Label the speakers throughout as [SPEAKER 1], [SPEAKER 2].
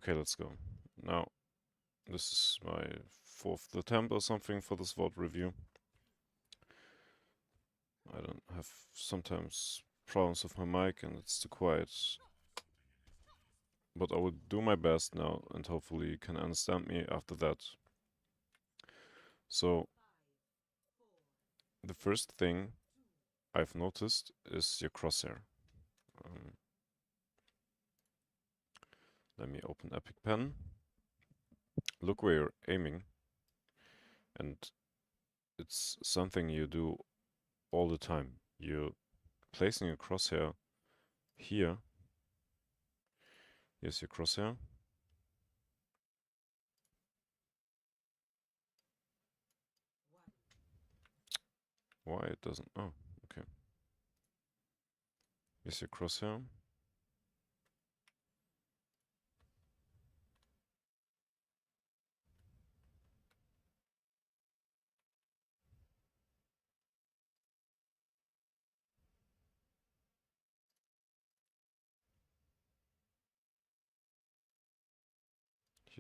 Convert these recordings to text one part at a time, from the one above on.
[SPEAKER 1] Okay, let's go. Now, this is my 4th attempt or something for this VOD review. I don't have sometimes problems with my mic and it's too quiet. But I will do my best now and hopefully you can understand me after that. So, the first thing I've noticed is your crosshair. Let me open Epic Pen. Look where you're aiming. And it's something you do all the time. You're placing a crosshair here. Here's your crosshair. Why it doesn't... Oh, okay. Here's your crosshair.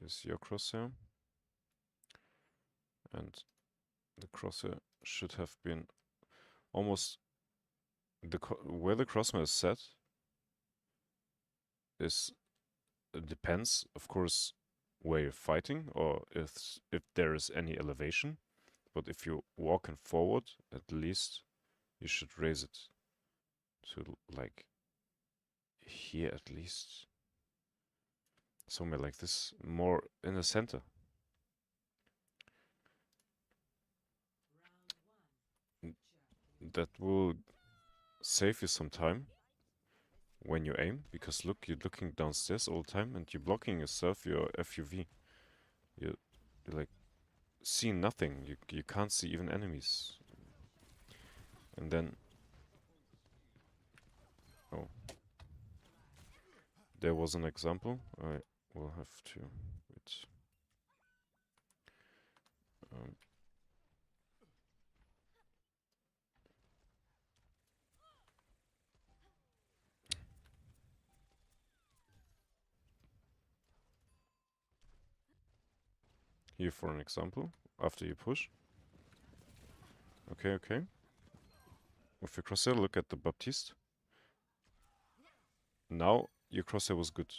[SPEAKER 1] Here's your crosshair. And the crosshair should have been almost... where the crosshair is set is... It depends, of course, where you're fighting or if there is any elevation. But if you're walking forward, at least you should raise it to like here at least. Somewhere like this, more in the center. That will save you some time when you aim, because look, you're looking downstairs all the time and you're blocking yourself, your FUV. You're like seeing nothing. You can't see even enemies. And then... Oh. There was an example. I will have to... Wait. Here for an example, after you push. Okay, okay. With your crosshair, look at the Baptiste. Now your crosshair was good,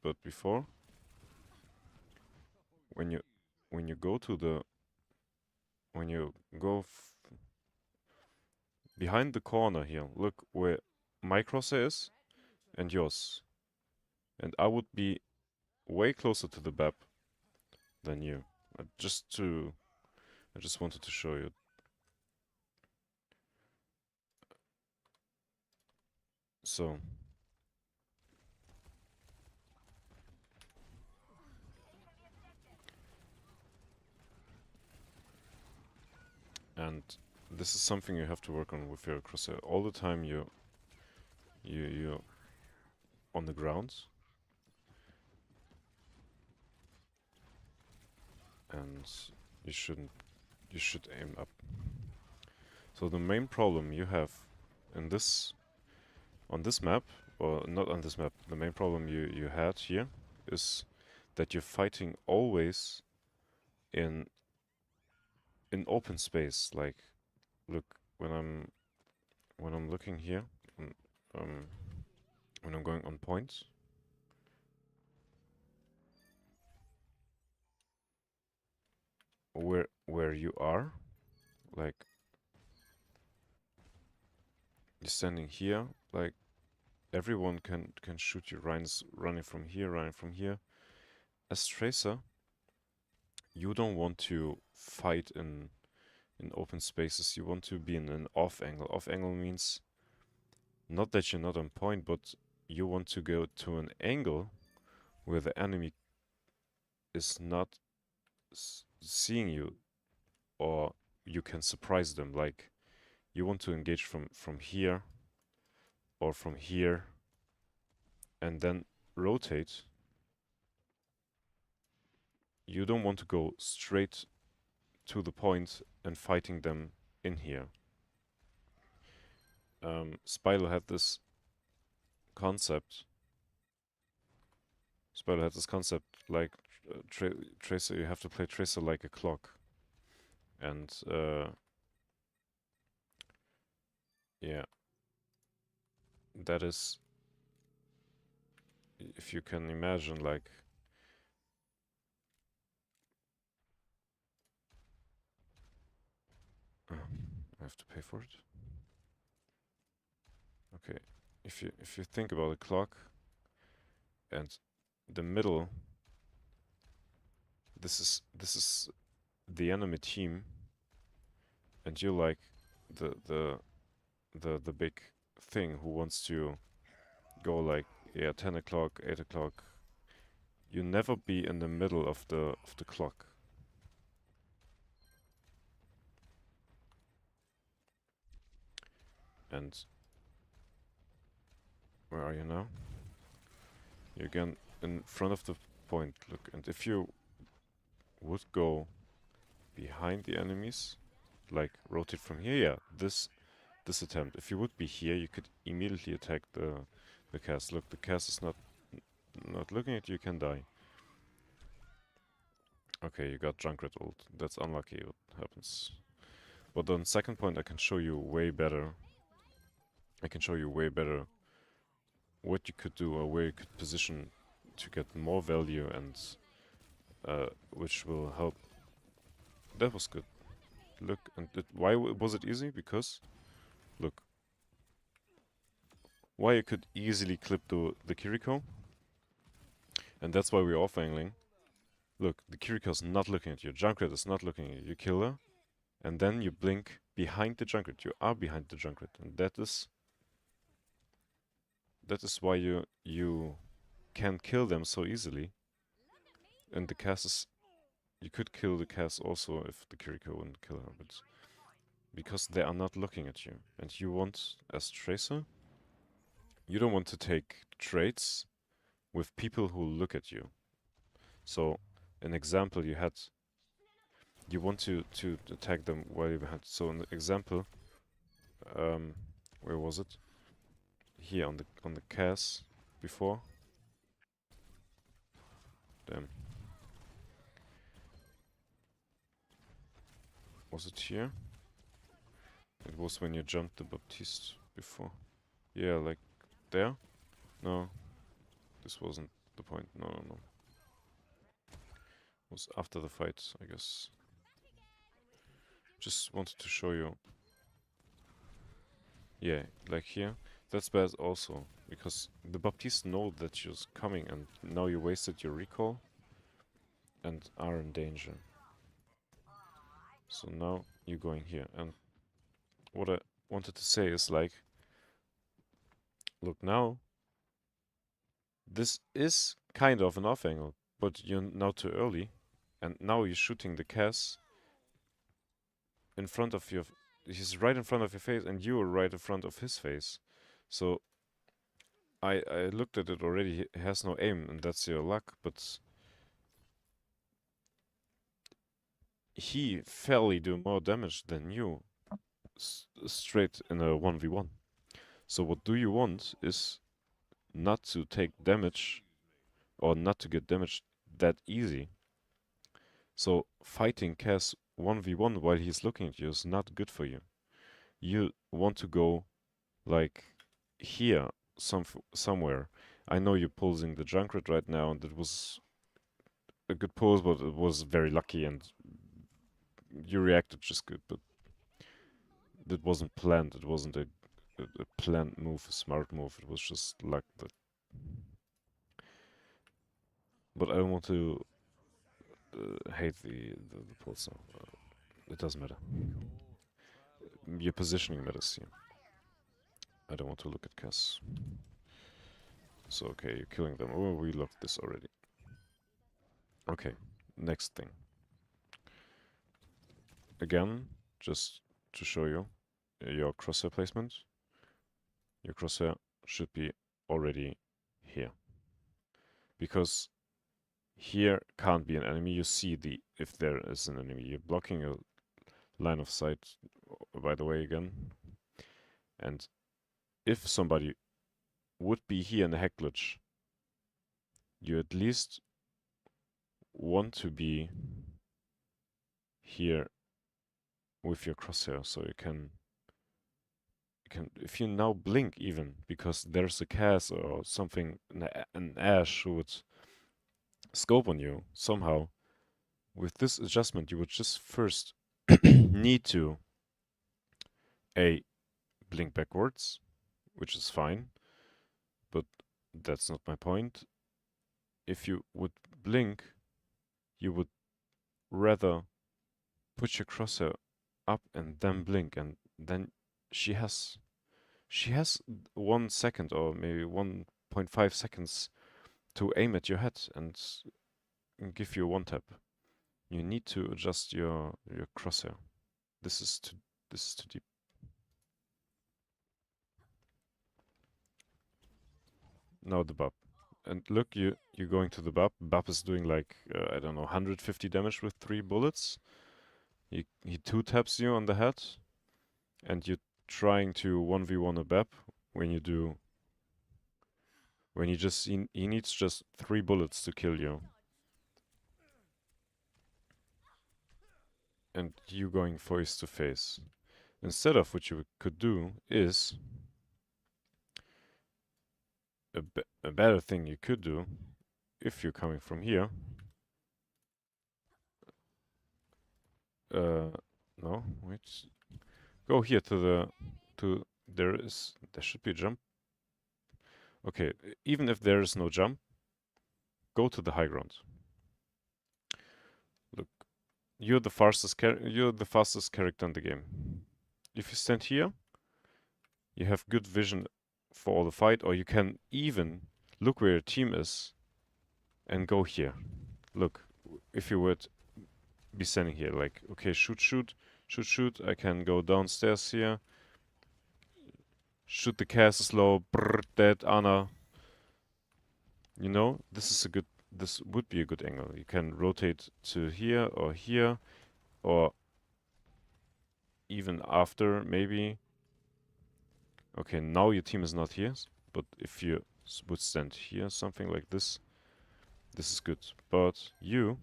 [SPEAKER 1] but before, when you go to the behind the corner here, look where my crosshair is and yours, and I would be way closer to the BAP than you. I just wanted to show you. So. And this is something you have to work on with your crosshair. All the time you're on the ground. And you should aim up. So the main problem you have on this map, or not on this map, the main problem you had here is that you're fighting always in open space. Like, look, when I'm looking here, when I'm going on point, where you are, like you're standing here, like everyone can shoot you. Ryan's running from here. As Tracer, you don't want to fight in open spaces. You want to be in an off angle. Off angle means not that you're not on point, but you want to go to an angle where the enemy is not seeing you, or you can surprise them. Like, you want to engage from here or from here and then rotate. You don't want to go straight to the point and fighting them in here. Spylo had this concept Spider had this concept like Tracer. You have to play Tracer like a clock, and yeah, that is, if you can imagine, like I have to pay for it. Okay, if you think about a clock and the middle, this is the enemy team, and you like the big thing who wants to go like, yeah, 10 o'clock, 8 o'clock. You never be in the middle of the clock. And where are you now? You're again in front of the point. Look, and if you would go behind the enemies, like rotate from here, yeah, this attempt. If you would be here, you could immediately attack the cast. Look, the cast is not looking at you. You can die. Okay, you got Junkrat ult. That's unlucky. What happens? But on second point, I can show you way better. I can show you way better what you could do or where you could position to get more value, and which will help. That was good. Look, and why was it easy? Because, look, why you could easily clip the Kiriko, and that's why we're off-angling. Look, the Kiriko's not looking at you, Junkrat is not looking at you, you kill her, and then you blink behind the Junkrat, you are behind the Junkrat, and that is why you can kill them so easily. And the cast is, you could kill the cast also if the Kiriko wouldn't kill her, but because they are not looking at you, and you want, as Tracer, you don't want to take trades with people who look at you. So, an example you had, you want to attack them while you're behind. So, an example, where was it? Here on the Cas before. Damn. Was it here? It was when you jumped the Baptiste before. Yeah, like there? No. This wasn't the point. No, no, no. It was after the fight, I guess. Just wanted to show you. Yeah, like here. That's bad also, because the Baptiste know that she's coming, and now you wasted your recall and are in danger. So now you're going here, and what I wanted to say is like, look now, this is kind of an off angle, but you're now too early, and now you're shooting the Cas in front of your, he's right in front of your face, and you're right in front of his face. So I looked at it already, he has no aim, and that's your luck, but he fairly do more damage than you straight in a 1v1. So what do you want is not to take damage or not to get damaged that easy. So fighting Cas 1v1 while he's looking at you is not good for you. You want to go like here, somewhere. I know you're pulsing the Junkrat right now, and it was a good pulse, but it was very lucky, and you reacted just good, but it wasn't planned. It wasn't a planned move, a smart move. It was just luck. But I don't want to hate the pulse now. It doesn't matter. Your positioning matters here. I don't want to look at Cass. So okay, you're killing them. Oh, we looked this already. Okay, next thing. Again, just to show you your crosshair placement. Your crosshair should be already here. Because here can't be an enemy. You see if there is an enemy. You're blocking a line of sight, by the way, again. And if somebody would be here in the hack glitch, you at least want to be here with your crosshair, so you can if you now blink even because there's a Cass or something, an Ash who would scope on you somehow. With this adjustment, you would just first need to a blink backwards, which is fine, but that's not my point. If you would blink, you would rather put your crosshair up and then blink, and then she has 1 second or maybe 1.5 seconds to aim at your head and give you a one tap. You need to adjust your crosshair. This is too deep. Now the bub. And look, you're going to the bub. Bub is doing like I don't know, 150 damage with 3 bullets. He two taps you on the head, and you're trying to 1v1 a Bab when you do. When you just he needs just 3 bullets to kill you. And you going face to face. Instead of what you could do is a better thing you could do if you're coming from here. No, wait. Go here there should be a jump. Okay, even if there is no jump, go to the high ground. Look, you're the fastest character in the game. If you stand here, you have good vision for all the fight, or you can even look where your team is and go here. Look, if you would be standing here, like, okay, shoot, I can go downstairs here. Shoot the Cass is low, brrr, dead, Ana. You know, this would be a good angle. You can rotate to here, or even after, maybe. Okay, now your team is not here, but if you would stand here, something like this is good. But you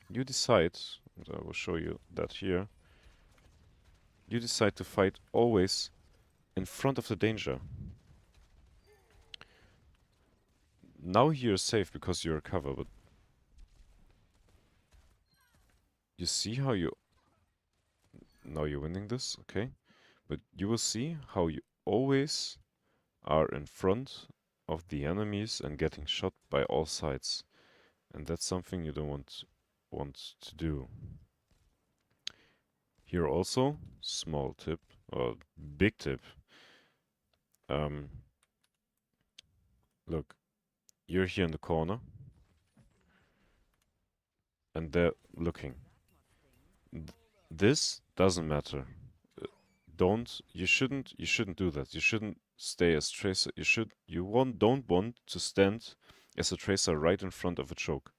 [SPEAKER 1] decide, and I will show you that here, you decide to fight always in front of the danger. Now you're safe because you're cover, but you see how now you're winning this, okay? But you will see how you always are in front of the enemies and getting shot by all sides. And that's something you don't want to do. Here also, small tip, or big tip. Look, you're here in the corner, and they're looking. This doesn't matter. You shouldn't do that. You shouldn't stay as Tracer. Don't want to stand as a Tracer right in front of a choke.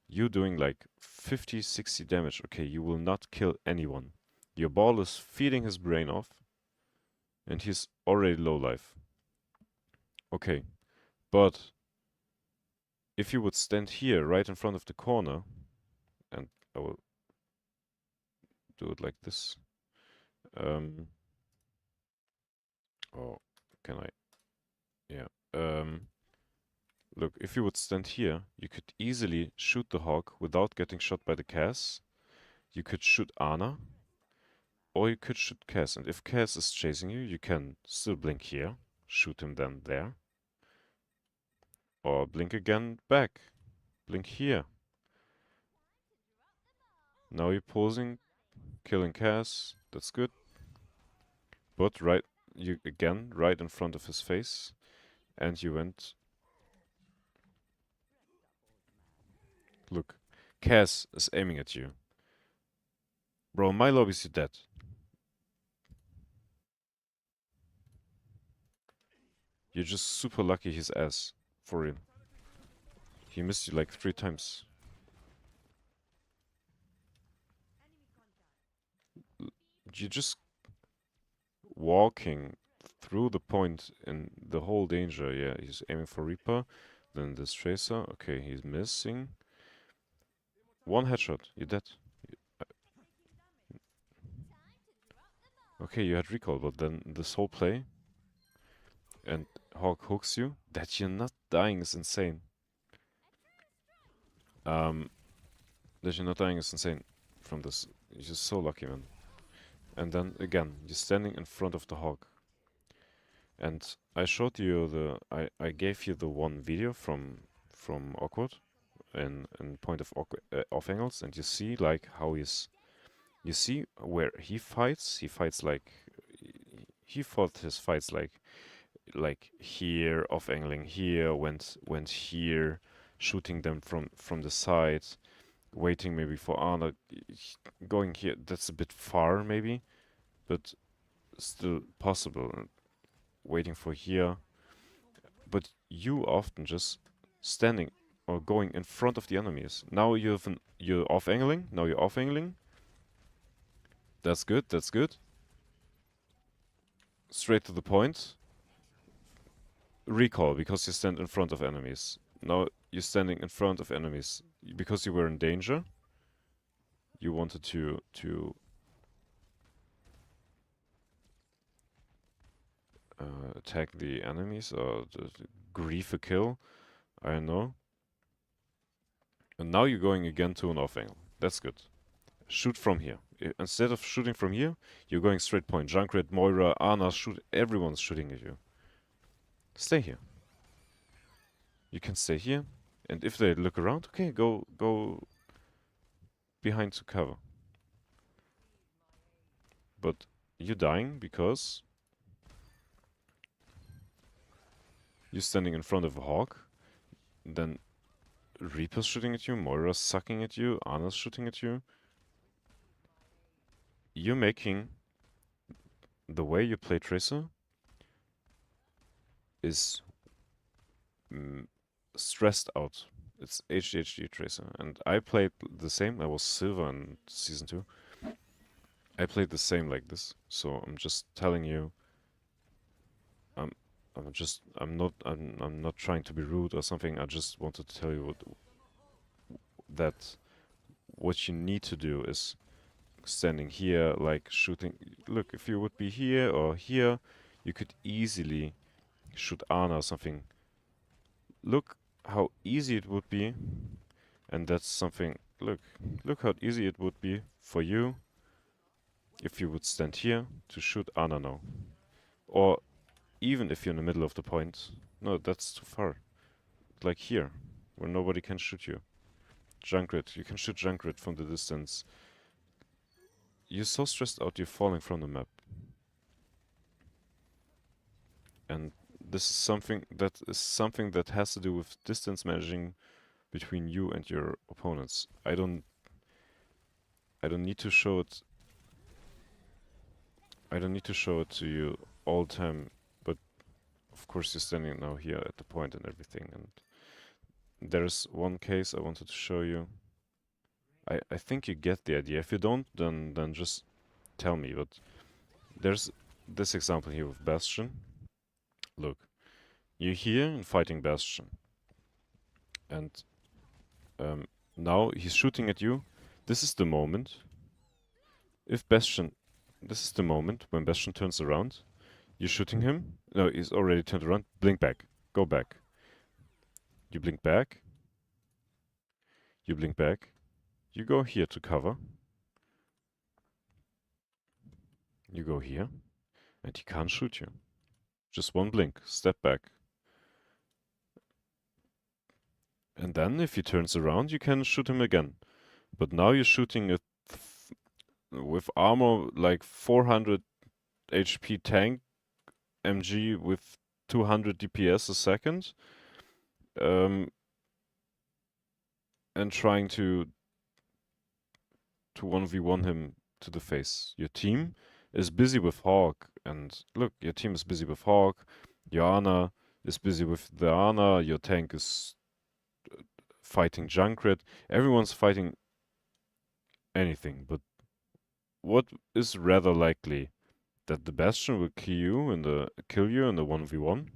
[SPEAKER 1] You doing like 50, 60 damage. Okay, you will not kill anyone. Your ball is feeding his brain off, and he's already low life. Okay, but if you would stand here right in front of the corner, and I will do it like this. Oh, can I? Yeah. Look, if you would stand here, you could easily shoot the Hawk without getting shot by the Cass. You could shoot Ana, or you could shoot Cass. And if Cass is chasing you, you can still blink here, shoot him then there. Or blink again back. Blink here. Now you're posing, killing Cass. That's good. But right in front of his face. And you went. Look, Cass is aiming at you. Bro, my lobby's dead. You're just super lucky he's ass. For real. He missed you like 3 times. You're just walking through the point in the whole danger. Yeah, he's aiming for Reaper. Then this Tracer. Okay, he's missing. One headshot. You're dead. Okay, you had recall, but then this whole play and Hawk hooks you. That you're not dying is insane. That you're not dying is insane from this. You're just so lucky, man. And then again, you're standing in front of the Hawk. And I showed you I gave you the one video from Awkward in point of Offangles, and you see like how you see where he fights. He fights like he fought his fights like here, off angling here, went here, shooting them from the side, waiting maybe for Arna, going here. That's a bit far maybe, but still possible. Waiting for here, but you often just standing or going in front of the enemies. Now you're off angling. Now you're off angling. That's good. That's good. Straight to the point. Recall because you stand in front of enemies. Now you're standing in front of enemies because you were in danger. You wanted to attack the enemies or grief a kill. I don't know. And now you're going again to an off angle. That's good. Shoot from here. Instead of shooting from here, you're going straight point. Junkrat, Moira, Ana, shoot. Everyone's shooting at you. Stay here. You can stay here. And if they look around, okay, go behind to cover. But you're dying because you're standing in front of a Hawk. Then Reaper's shooting at you, Moira's sucking at you, Ana's shooting at you. You're making the way you play Tracer is stressed out. It's HDHD Tracer. And I played the same. I was Silver in Season 2. I played the same like this. So I'm just telling you, I'm not trying to be rude or something. I just wanted to tell you what you need to do is standing here, like shooting. Look, if you would be here or here, you could easily shoot Ana or something. Look how easy it would be, and that's something. Look how easy it would be for you if you would stand here to shoot Ana now, or even if you're in the middle of the point. No, that's too far. Like here, where nobody can shoot you. Junkrat, you can shoot Junkrat from the distance. You're so stressed out, you're falling from the map. And this is something that has to do with distance managing between you and your opponents. I don't need to show it. I don't need to show it to you all the time, but of course you're standing now here at the point and everything. And there's one case I wanted to show you. I think you get the idea. If you don't, then just tell me. But there's this example here with Bastion. Look, you're here and fighting Bastion, and now he's shooting at you. This is the moment. This is the moment when Bastion turns around. You're shooting him. No, he's already turned around. Blink back. Go back. You blink back. You blink back. You go here to cover. You go here. And he can't shoot you. Just one blink. Step back. And then, if he turns around, you can shoot him again. But now you're shooting it with armor like 400 HP tank MG with 200 DPS a second. And trying to 1v1 him to the face. Your team is busy with Hawk, and look, your team is busy with Hawk. Your Ana is busy with the Ana. Your tank is fighting Junkrat. Everyone's fighting anything, but what is rather likely? That the Bastion will kill you in the 1v1?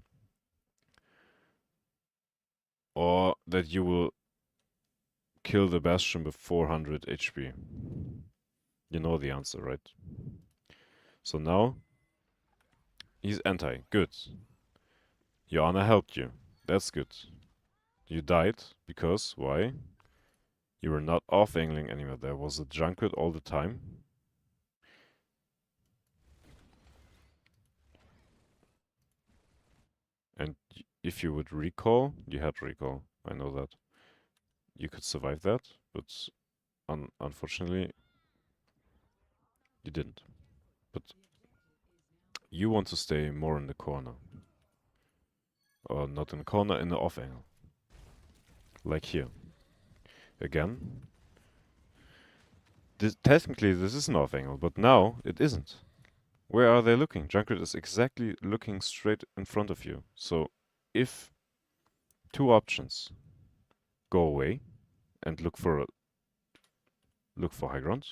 [SPEAKER 1] or that you will kill the Bastion with 400 HP. You know the answer, right? So now he's anti. Good. Joanna helped you. That's good. You died because why? You were not off-angling anymore. There was a Junkrat all the time. And if you would recall, you had recall. I know that. You could survive that, but unfortunately, you didn't. But you want to stay more in the corner. Or not in the corner, in the off angle. Like here. Again. Technically this is an off angle, but now it isn't. Where are they looking? Junkrat is exactly looking straight in front of you. So if two options, go away and look for high ground.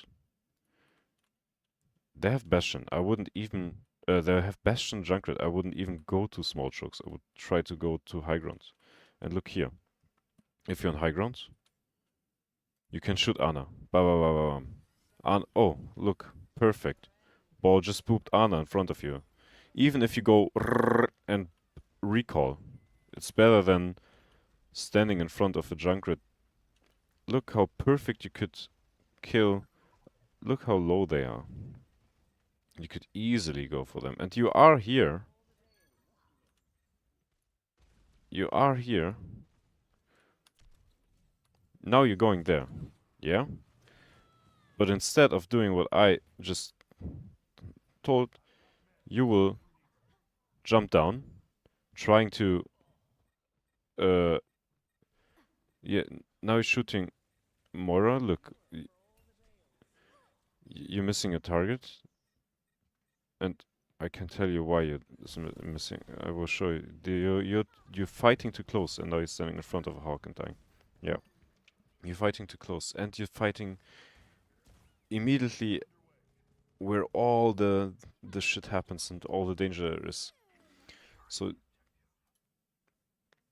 [SPEAKER 1] They have Bastion. I wouldn't even they have Bastion Junkrat. I wouldn't even go to small chokes. I would try to go to high ground. And look here. If you're on high ground, you can shoot Ana. Ba ba ba ba bam. Oh, look. Perfect. Ball just pooped Ana in front of you. Even if you go and recall, it's better than standing in front of a Junkrat. Look how perfect you could kill. Look how low they are. You could easily go for them. And you are here. You are here. Now you're going there. Yeah? But instead of doing what I just told, you will jump down, trying to yeah, now you're shooting Moira. Look, you're missing a target, and I can tell you why you're missing. I will show you. You're fighting too close, and now you're standing in front of a hawk and dying. Yeah, you're fighting too close, and you're fighting immediately where all the shit happens and all the danger is. So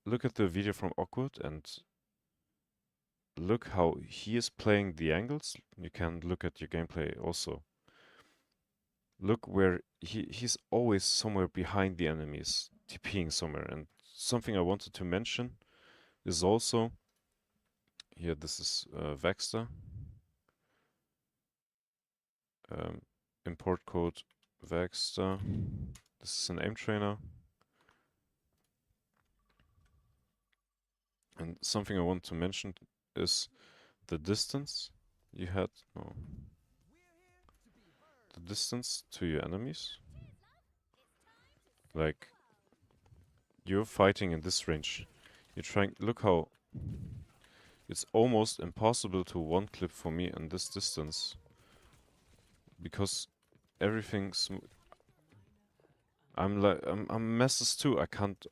[SPEAKER 1] look at the video from Awkward and look how he is playing the angles. You can look at your gameplay also. Look where he's always somewhere behind the enemies, TPing somewhere. And something I wanted to mention is also, here this is Vexter. Import code Vexter. This is an aim trainer. And something I want to mention is the distance you had. No. The distance to your enemies. Like, you're fighting in this range. You're trying. Look how it's almost impossible to one clip for me in this distance because everything's. I'm like I'm messes too. I can't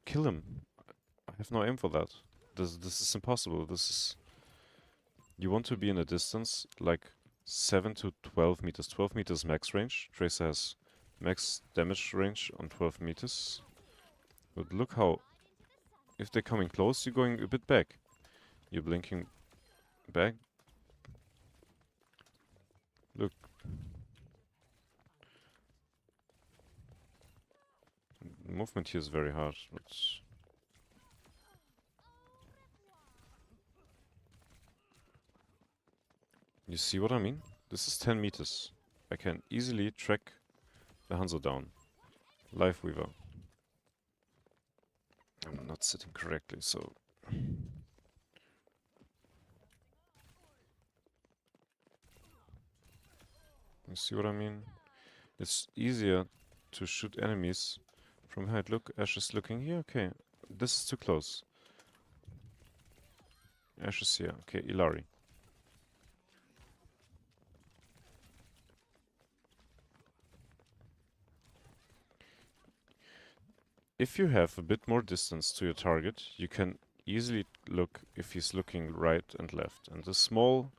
[SPEAKER 1] kill him. I have no aim for that. This is impossible. This is. You want to be in a distance like 7 to 12 meters. 12 meters max range. Tracer has max damage range on 12 meters. But look how, if they're coming close, you're going a bit back. You're blinking back. Look. Movement here is very hard. But you see what I mean? This is 10 meters. I can easily track the Hanzo down. Life Weaver. I'm not sitting correctly, so... You see what I mean? It's easier to shoot enemies from height. Look, Ash is looking here. Okay, this is too close. Ash is here. Okay, Ilari. If you have a bit more distance to your target, you can easily look if he's looking right and left. And a small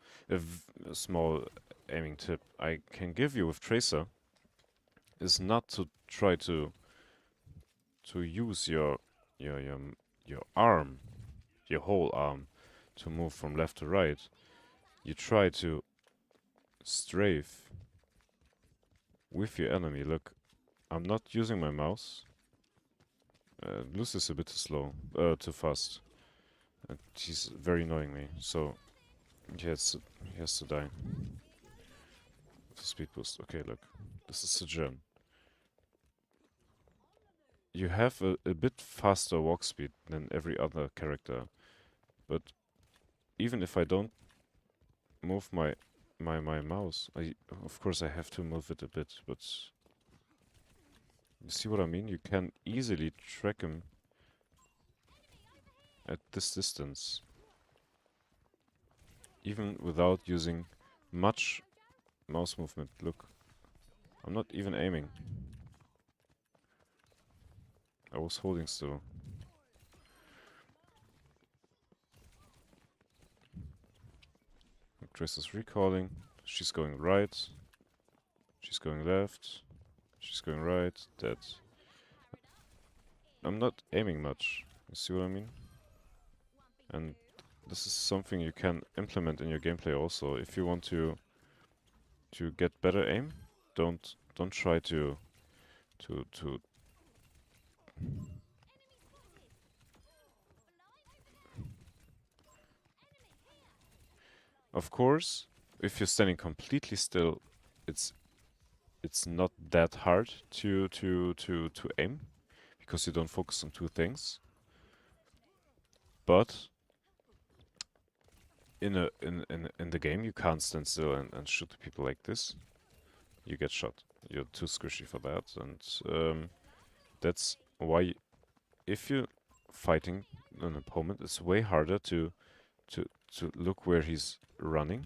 [SPEAKER 1] aiming tip I can give you with Tracer is not to try to to use your your your arm, your whole arm, to move from left to right, you try to strafe with your enemy. Look, I'm not using my mouse. Luce is a bit too slow, too fast. And he's very annoying me, so he has to die. With the speed boost. Okay, look. This is a gem. You have a bit faster walk speed than every other character, but even if I don't move my mouse, of course I have to move it a bit, but you see what I mean? You can easily track him at this distance, even without using much mouse movement. Look, I'm not even aiming. I was holding still. Trace is recalling. She's going right. She's going left. She's going right. Dead. I'm not aiming much. You see what I mean? And this is something you can implement in your gameplay also. If you want to get better aim, don't try to Of course, if you're standing completely still, it's not that hard to aim because you don't focus on two things. But in the game, you can't stand still and shoot people like this. You get shot. You're too squishy for that, and that's why if you're fighting an opponent, it's way harder to look where he's running.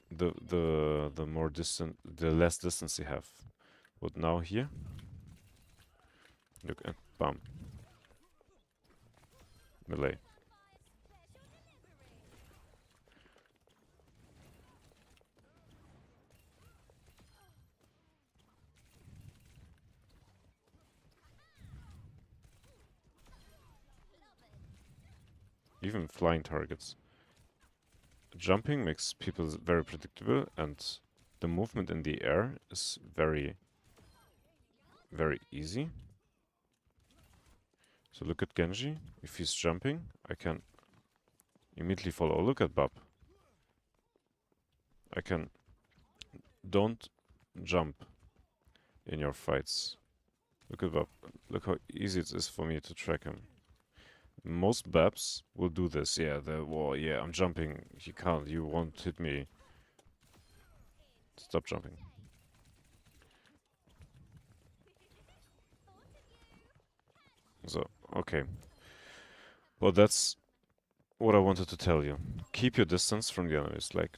[SPEAKER 1] The more distant, the less distance you have. But now here, look and bam, melee. Even flying targets. Jumping makes people very predictable, and the movement in the air is very easy. So look at Genji. If he's jumping, I can immediately follow. Look at Bab. I can... Don't jump in your fights. Look at Bab. Look how easy it is for me to track him. Most Babs will do this. Yeah, yeah, I'm jumping. You can't. You won't hit me. Stop jumping. So, okay. Well, that's what I wanted to tell you. Keep your distance from the enemies. Like,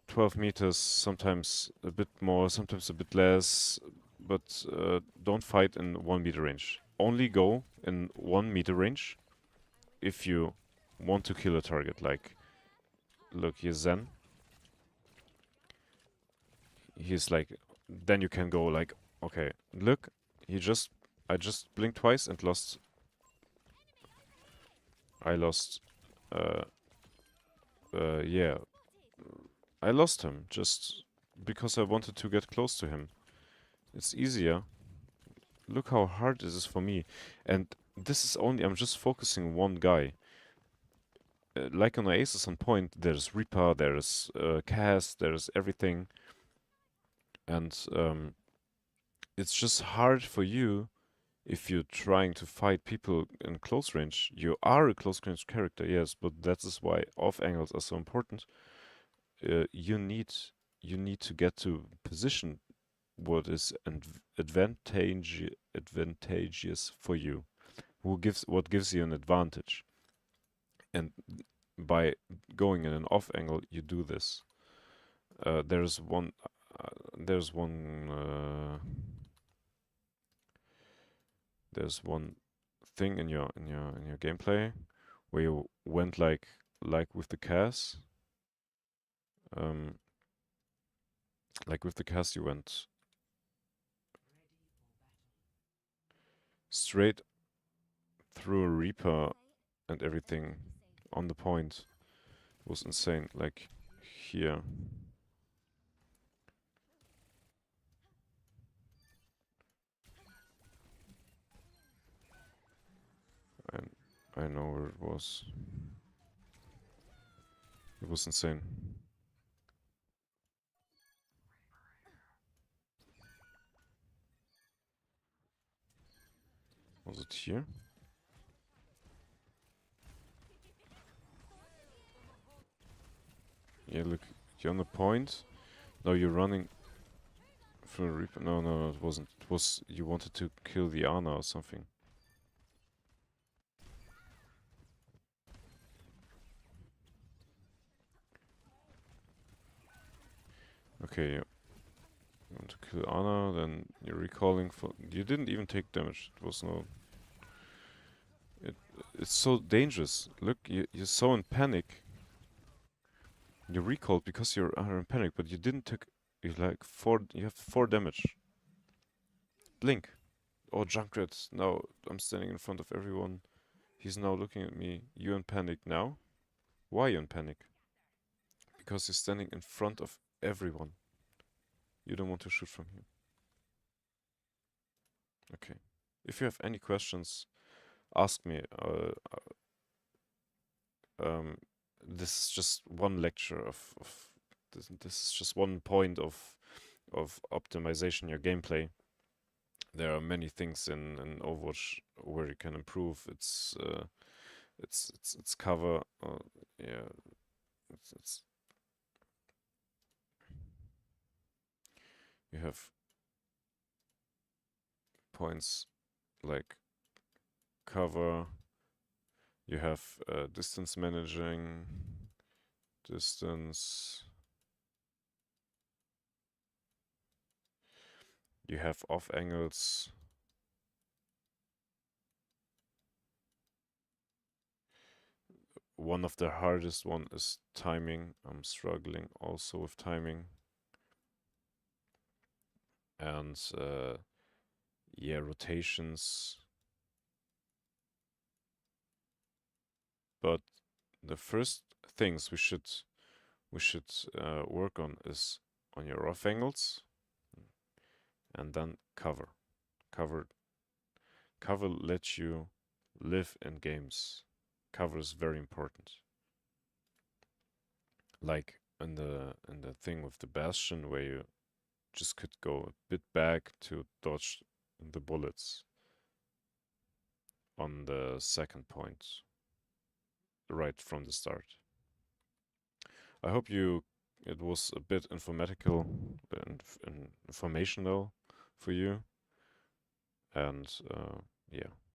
[SPEAKER 1] 12 meters, sometimes a bit more, sometimes a bit less. But don't fight in 1 meter range. Only go in 1 meter range if you want to kill a target. Like, look, here's Zen. He's like, then you can go like, okay, look, I just blinked twice and lost. Yeah, I lost him just because I wanted to get close to him. It's easier. Look how hard this is for me. And this is only, I'm just focusing one guy. Like on Aces on Point, there's Reaper, there's Cass, there's everything. And it's just hard for you if you're trying to fight people in close range. You are a close range character, yes, but that is why off angles are so important. You need to get to position what is advantageous for you. What gives you an advantage, and by going in an off angle, you do this. There's one thing in your gameplay where you went like with the Cass. Like with the Cass, you went straight through a Reaper and everything on the point. It was insane. Like here. And I know where it was. It was insane. Was it here? Yeah, look, you're on the point. No, you're running through a Reaper. No, no, it wasn't. It was you wanted to kill the Ana or something. Okay, you want to kill Ana, then you're recalling for. You didn't even take damage. It was no. It it's so dangerous. Look, you're so in panic. You recalled because are in panic, but you didn't take. You like four. You have 4 damage. Blink. Oh, Junkrat. Now I'm standing in front of everyone. He's now looking at me. You in panic now? Why you in panic? Because you're standing in front of everyone. You don't want to shoot from here. Okay. If you have any questions, ask me. This is just one lecture of this is just one point of optimization your gameplay. There are many things in Overwatch where you can improve. It's cover. Yeah, it's you have points like cover. You have distance managing, distance. You have off angles. One of the hardest one is timing. I'm struggling also with timing. And yeah, rotations. But the first things we should work on is on your off angles, and then cover. Cover lets you live in games. Cover is very important. Like in the thing with the Bastion, where you just could go a bit back to dodge the bullets on the second point, right from the start. I hope it was a bit informatical and informational for you, and yeah.